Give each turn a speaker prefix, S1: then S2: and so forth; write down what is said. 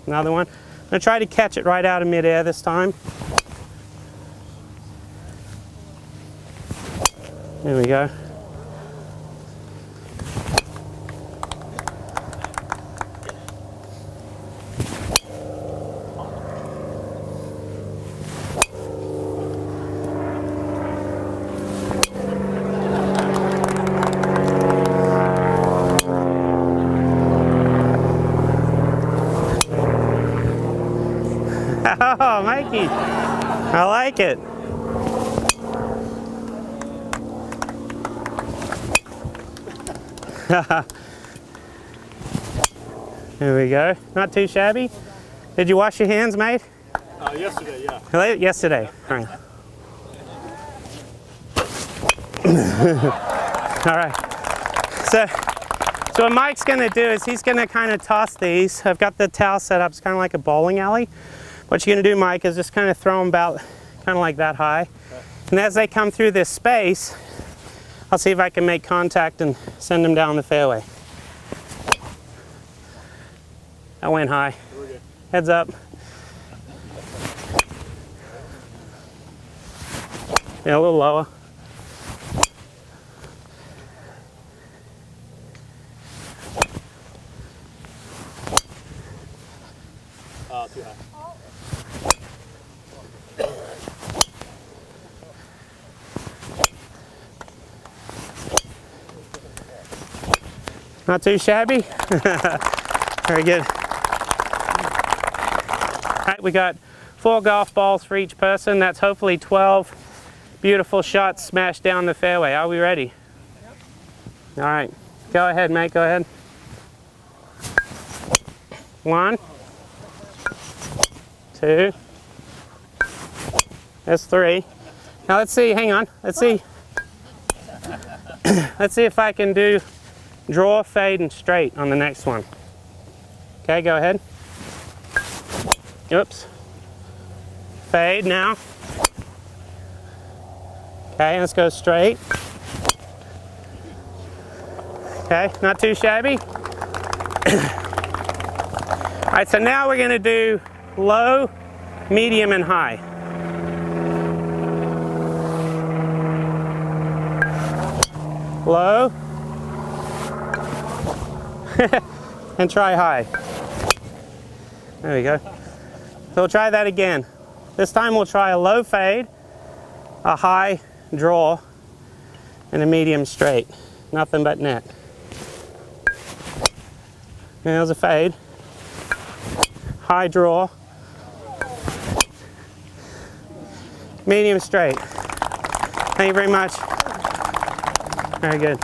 S1: Another one. I'm going to try to catch it right out of midair this time. There we go. Oh, Mikey, I like it. There we go. Not too shabby. Did you wash your hands, mate?
S2: Yesterday, yeah.
S1: Yesterday. All right. All right. So what Mike's going to do is he's going to kind of toss these. I've got the towel set up. It's kind of like a bowling alley. What you're going to do, Mike, is just kind of throw them about kind of like that high. Okay. And as they come through this space, I'll see if I can make contact and send them down the fairway. That went high. Heads up. Yeah, a little lower.
S2: Too high.
S1: Not too shabby. Very good. All right, we got 4 golf balls for each person. That's hopefully 12 beautiful shots smashed down the fairway. Are we ready? Yep. All right, go ahead, mate, go ahead. 1, 2, that's 3. Now let's see, hang on, let's see. Let's see if I can do draw, fade, and straight on the next one. Okay, go ahead. Oops. Fade now. Okay, let's go straight. Okay, not too shabby. All right, so now we're going to do low, medium, and high. Low. And try high. There we go. So we'll try that again. This time we'll try a low fade, a high draw, and a medium straight. Nothing but net. There's a fade. High draw. Medium straight. Thank you very much. Very good.